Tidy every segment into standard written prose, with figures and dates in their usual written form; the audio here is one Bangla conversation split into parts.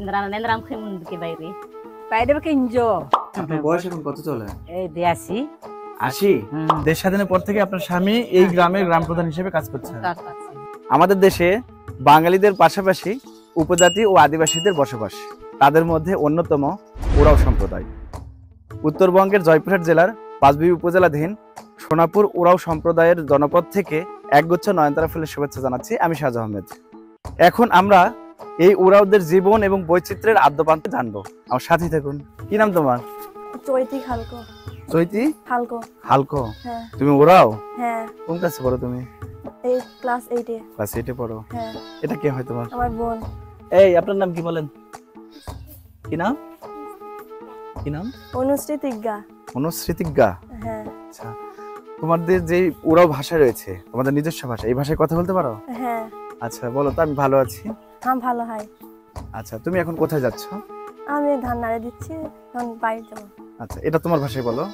নেন্দ্রাম খেমুন দিকে বাইরে বাইরে কিনজো। আপনার বয়স এখন কত চলে? এই 82 80। দেশ স্বাধীনের পর থেকে আপনার স্বামী এই গ্রামের গ্রাম প্রধান হিসেবে কাজ করছেন। আমাদের দেশে বাঙালিদের পাশাপাশি উপজাতি ও আদিবাসীদের বসবাস, তাদের মধ্যে অন্যতম ওরাও সম্প্রদায়। উত্তরবঙ্গের জয়পুরহাট জেলার পাঁচবিবি উপজেলাধীন সোনাপুর ওরাও সম্প্রদায়ের জনপদ থেকে একগুচ্ছ নয়নতারা ফুলের শুভেচ্ছা জানাচ্ছি আমি শাহজ আহমেদ। এখন আমরা এই ওরাওদের জীবন এবং বৈচিত্র্যের আদ্যপ্রান্তে জানবো, আমার সাথে থাকুন। কি নাম তোমার? চৈতি খালকো। চৈতি খালকো। হালকো। হ্যাঁ। তুমি ওরাও? হ্যাঁ। কোন ক্লাসে পড়ো তুমি? এই ক্লাস 8 এ। ক্লাস 8 এ পড়ো? হ্যাঁ। এটা কে হয় তোমার? আমার বোন। এই আপনার নাম কি বলেন? কি নাম? কি নাম? অনুশ্রীতিজ্ঞা। অনুশ্রীতিজ্ঞা। হ্যাঁ। আচ্ছা, তোমাদের যে ওরাও ভাষা রয়েছে, তোমাদের নিজস্ব ভাষা, এই ভাষায় কথা বলতে পারো? হ্যাঁ। আচ্ছা বলো তো। আমি ভালো আছি। আমি ভালো হয়। আচ্ছা, তুমি এখন কোথায় যাচ্ছ? আমি ধান নাড়ে দিচ্ছি, এখন বাড়ি যাবো। আচ্ছা, এটা তোমার ভাষায় বলো।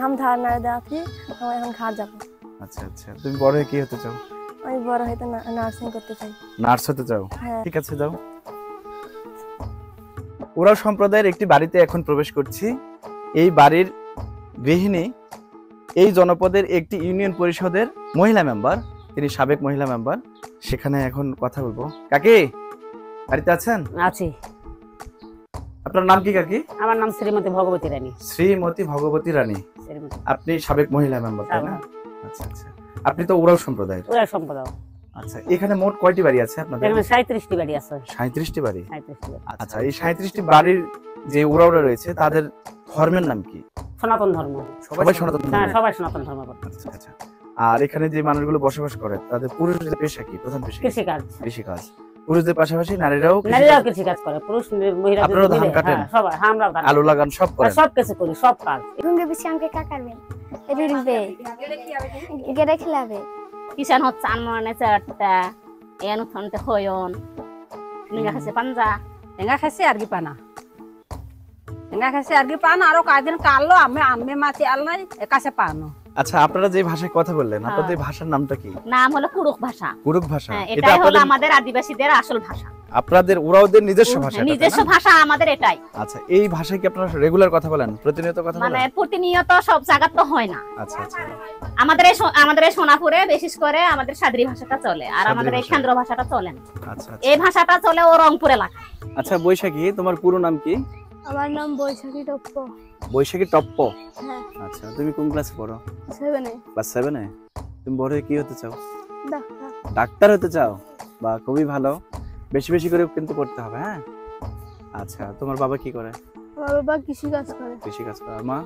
আমি ধান নাড়ে দেওয়াছি, আমি এখন ঘাট যাবো। আচ্ছা আচ্ছা, তুমি বড় হয়ে কি হতে চাও? আমি বড় হইতে নার্সিং করতে চাই। নার্স হতে চাও? হ্যাঁ। ঠিক আছে, যাও। ওরাও সম্প্রদায়ের একটি বাড়িতে এখন প্রবেশ করছি। এই বাড়ির গৃহিণী এই জনপদের একটি ইউনিয়ন পরিষদের মহিলা মেম্বার, তিনি সাবেক মহিলা মেম্বার। সেখানে এখন কথা বলবো। কাকি বাড়িতে আছেন? আছি। আপনার নাম কি কাকি? আমার নাম শ্রীমতী ভগবতী রানী। শ্রীমতী ভগবতী রানী। আপনি সাবেক মহিলা মেম্বার, তাই না? আচ্ছা আচ্ছা, আপনি তো ওরাও সম্প্রদায়ের। ওরাও সম্প্রদায়। আচ্ছা, এখানে মোট কয়টি বাড়ি আছে আপনাদের? এখানে 37টি বাড়ি আছে। 37টি বাড়ি। 37টি বাড়ি। আচ্ছা, এই 37টি বাড়ির যে ওরাওরা রয়েছে তাদের ধর্মের নাম কি? সনাতন ধর্ম। সবাই সনাতন ধর্ম? হ্যাঁ, সবাই সনাতন ধর্ম করে। আচ্ছা আচ্ছা। আর এখানে যে মানুষগুলো বসবাস করে তাদের পুরুষদের পেশা কি? প্রধান পেশা কি? কৃষিকাজ। কৃষিকাজ। পুরুষদের পাশাপাশি নারীরাও কৃষিকাজ করে। পুরুষ মহিলা আপনারা ধান কাটেন? সবাই। আমরা আলু লাগান, সব করেন? সব কিছু করি, সব কাজ। গুঙ্গে বেশি আমাকে কা করবেন? রিলবে গেরে খেলাবে। কিষান হচ্ছে আনমনে চারটা এন থনতে হয়ন নিগা খাসে পাঞ্জা এঙ্গা খাসি আর কি পানা। এঙ্গা খাসি আর কি পানা আরো কয়েকদিন কালো আমি মাছি আল নাই একাছে পানো। আচ্ছা, আপনারা যে ভাষায় কথা বললেন, আপনাদের ভাষার নামটা কি? নাম হলো কুরুক ভাষা। কুরুক ভাষা। এটাই হলো আমাদের আদিবাসীদের আসল ভাষা। আপনাদের ওরাওদের নিজস্ব ভাষা? নিজস্ব ভাষা আমাদের এটাই। আচ্ছা, এই ভাষায় কি আপনারা রেগুলার কথা বলেন? প্রতিনিয়ত কথা বলেন? মানে প্রতিনিয়ত সব জায়গা তো হয় না। আচ্ছা আচ্ছা। আমাদের এই সোনাপুরে বিশেষ করে আমাদের সাদরি ভাষাটা চলে, আর আমাদের এই কেন্দ্র ভাষাটা চলে না। আচ্ছা। এই ভাষাটা চলে ও রংপুর এলাকা। আচ্ছা, বৈশাখী, তোমার পুরো নাম কি? আমার নাম বৈশাখী টপ্প। বৈশাখী টপ্প। হ্যাঁ। আচ্ছা, তুমি কোন ক্লাসে পড়ো? 7 এ। ক্লাস 7 এ। তুমি বড় হয়ে কি হতে চাও? ডাক্তার। ডাক্তার হতে চাও? বা খুবই ভালো, বেশি বেশি করে কিন্তু পড়তে হবে। হ্যাঁ। আচ্ছা, তোমার বাবা কি করে? আমার বাবা কৃষি কাজ করে। কৃষি কাজ করে। আর মা?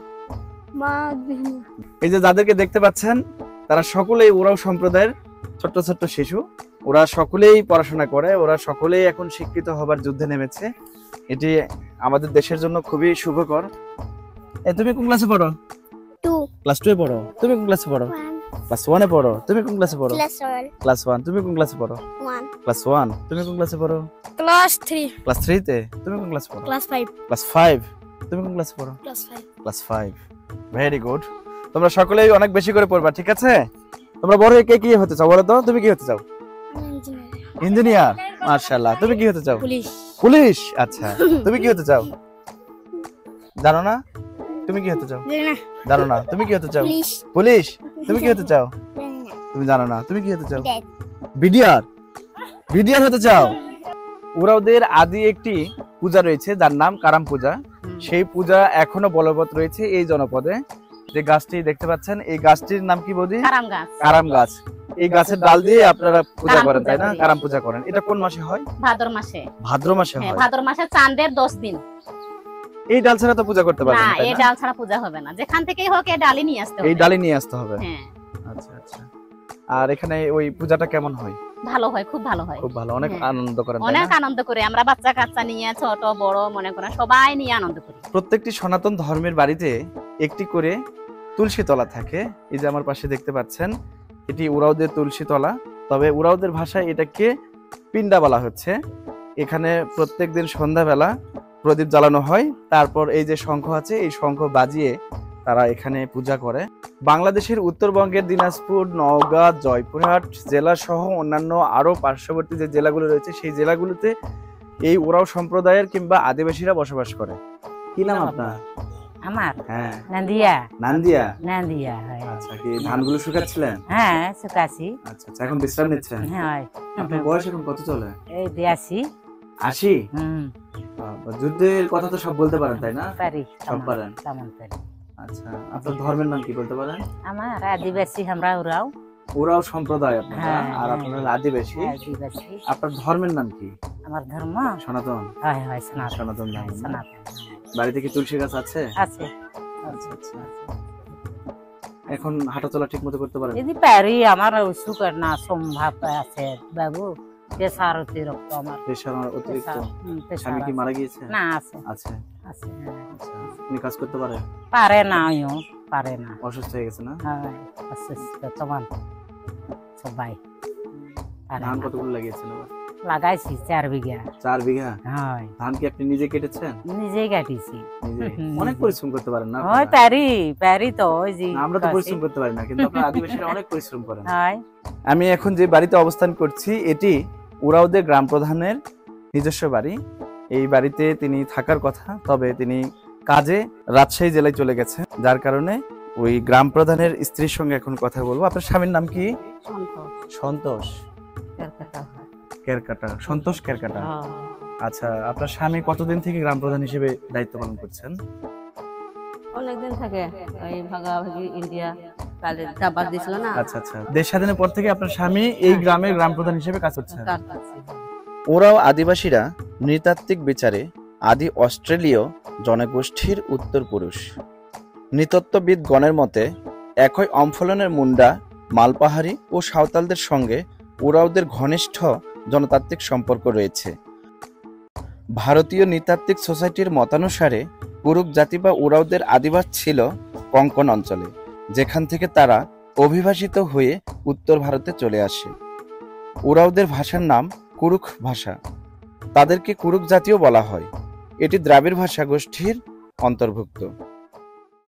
মা গৃহিণী। এই যে যাদেরকে দেখতে পাচ্ছেন, তারা সকলেই ওরাও সম্প্রদায়ের ছোট্ট ছোট্ট শিশু। ওরা সকলেই পড়াশোনা করে, ওরা সকলেই এখন শিক্ষিত হবার যুদ্ধে নেমেছে। এটি আমাদের দেশের জন্য খুবই শুভকর। তুমি কোন ক্লাসে পড়ো? 2। ক্লাস 2 এ পড়ো। তুমি কোন ক্লাসে পড়ো? 1। ক্লাস 1 এ পড়ো। তুমি কোন ক্লাসে পড়ো? ক্লাস 1। ক্লাস 1। তুমি কোন ক্লাসে পড়ো? 1। ক্লাস 1। তুমি কোন ক্লাসে পড়ো? ক্লাস 3। ক্লাস 3 তে। তুমি কোন ক্লাসে পড়ো? ক্লাস 5। ক্লাস 5। তুমি কোন ক্লাসে পড়ো? ক্লাস 5। ক্লাস 5। Very good. তোমরা সকলেই অনেক বেশি করে পড়বা, ঠিক আছে? তোমরা বড় হয়ে কে কি হতে চাও বলো তো? তুমি কি হতে চাও? ইঞ্জিনিয়ার। মাশাআল্লাহ। তুমি কি হতে চাও? পুলিশ। পুলিশ। আচ্ছা, তুমি কি হতে চাও? জানো না? তুমি কি হতে চাও? জানো না। তুমি কি হতে চাও? পুলিশ। তুমি কি হতে চাও? তুমি জানো না। তুমি কি হতে চাও? বিডিআর। বিডিআর হতে চাও? ওরাওদের আদি একটি পূজা রয়েছে যার নাম কারাম পূজা। সেই পূজা এখনো বলবৎ রয়েছে এই জনপদে। যে গাছটি দেখতে পাচ্ছেন, এই গাছটির নাম কি বলি? কারাম গাছ। কারাম গাছ। এই গাছের ডাল দিয়ে আপনারা পূজা করেন, তাই না? কারাম পূজা করেন। এটা কোন মাসে হয়? ভাদ্র মাসে। ভাদ্র মাসে হয়। ভাদ্র মাসে চাঁদের 10 দিন। এই ডাল ছাড়া তো পূজা করতে পারবেন না, না? এই ডাল ছাড়া পূজা হবে না। যেখান থেকেই হোক এই ডালই নিয়ে আসতে হবে। এই ডালই নিয়ে আসতে হবে। হ্যাঁ। আচ্ছা আচ্ছা। আর এখানে ওই পূজাটা কেমন হয়? ভালো হয়, খুব ভালো হয়। খুব ভালো, অনেক আনন্দ করেন, তাই অনেক না? আনন্দ করে আমরা বাচ্চা কাচ্চা নিয়ে, ছোট বড় মনে করেন সবাই নিয়ে আনন্দ করি। প্রত্যেকটি সনাতন ধর্মের বাড়িতে একটি করে তুলসী তলা থাকে। এই যে আমার পাশে দেখতে পাচ্ছেন, এটি ওরাওদের তুলসী তলা। তবে ওরাওদের ভাষায় এটাকে পিন্ডা বলা হচ্ছে। এখানে প্রত্যেকদিন সন্ধ্যাবেলা প্রদীপ জ্বালানো হয়। তারপর এই যে শঙ্খ আছে, এই শঙ্খ বাজিয়ে তারা এখানে পূজা করে। বাংলাদেশের উত্তরবঙ্গের দিনাজপুর, নওগাঁ, জয়পুরহাট জেলা সহ অন্যান্য আরো পার্শ্ববর্তী যে জেলাগুলো রয়েছে, সেই জেলাগুলোতে এই ওরাও সম্প্রদায়ের কিংবা আদিবাসীরা বসবাস করে। কি নাম আপনার? আমার হ্যাঁ, নান্দিয়া। নান্দিয়া। নান্দিয়া হয়। আচ্ছা, কি ধানগুলো শুকাচ্ছিলেন? হ্যাঁ শুকাছি। আচ্ছা আচ্ছা, এখন বিশ্রাম নিচ্ছেন। হ্যাঁ আপনার বয়স এখন কত চলে? এই দিয়াছি। 80? বাবা, যুদ্ধের কথা তো সব বলতে পারেন তাই না? পারি সব পারেন। তেমন পারি। আচ্ছা, আপনার ধর্মের নাম কি বলতে পারেন? আমার আদিবাসী আমরা ওরাও। ওরাও সম্প্রদায় আপনারা, হ্যাঁ, আর আপনারা হলো আদিবাসী। আদিবাসী। আপনার ধর্মের নাম কি? আমার ধর্ম সনাতন। হয় হয় সনাতন। সনাতন ধর্ম না? সনাতন বাড়িতে কি তুলসী গাছ আছে? আছে। আচ্ছা আচ্ছা। এখন হাঁটা চলা ঠিক মতো করতে পারেন? যদি পারি, আমার সুগার না সম্ভব আছে বাবু, প্রেসার অতিরিক্ত আমার। প্রেশার অতিরিক্ত? প্রেসার স্বামী কি মারা গিয়েছে? না আছে আছে। আছে। হ্যাঁ। আচ্ছা, উনি কাজ করতে পারে? পারে না, পারে না। অসুস্থ হয়ে গেছে না? হ্যাঁ অসুস্থ তোমার সবাই পারে ধান না। কতগুলো লাগিয়েছেন? লাগাইছি 4 বিঘা। 4 বিঘা? হ্যাঁ ধান কি আপনি নিজে কেটেছেন? নিজেই কাটিছি। নিজে? অনেক পরিশ্রম করতে পারেন না হয় আপনারা? পারি তো ওই যে না, আমরা তো পরিশ্রম করতে পারি না, কিন্তু আপনারা আদিবাসীরা অনেক পরিশ্রম করেন। হয়। আমি এখন যে বাড়িতে অবস্থান করছি এটি উরাওদের গ্রাম প্রধানের নিজস্ব বাড়ি। এই বাড়িতে তিনি থাকার কথা, তবে তিনি কাজে রাজশাহী জেলায় চলে গেছে, যার কারণে ওই গ্রাম প্রধানের স্ত্রীর সঙ্গে এখন কথা বলবো। আপনার স্বামীর নাম কি? সন্তোষ কেরকাটা। সন্তোষ কেরকাটা। আচ্ছা, আপনার স্বামী কতদিন থেকে গ্রাম প্রধান হিসেবে দায়িত্ব পালন করছেন? অনেকদিন থাকে, ওই ভাগাভাগি ইন্ডিয়া কালে দাবার দিছিল না, আচ্ছা আচ্ছা, দেশ স্বাধীনের পর থেকে আপনার স্বামী এই গ্রামের গ্রাম প্রধান হিসেবে কাজ করছেন। তার কাছে। ওরাও আদিবাসীরা নৃতাত্ত্বিক বিচারে আদি অস্ট্রেলীয় জনগোষ্ঠীর উত্তর পুরুষ। নৃতত্ত্ববিদ গণের মতে একই অম্ফলনের মুন্ডা, মালপাহাড়ি ও সাঁওতালদের সঙ্গে ওরাওদের ঘনিষ্ঠ জনতাত্ত্বিক সম্পর্ক রয়েছে। ভারতীয় নৃতাত্ত্বিক সোসাইটির মতানুসারে কুরুক জাতি বা ওরাওদের আদিবাস ছিল কোঙ্কণ অঞ্চলে, যেখান থেকে তারা অভিবাসিত হয়ে উত্তর ভারতে চলে আসে। ওরাওদের ভাষার নাম কুরুক ভাষা। তাদেরকে কুরুক জাতীয় বলা হয়। এটি দ্রাবিড় ভাষা গোষ্ঠীর অন্তর্ভুক্ত।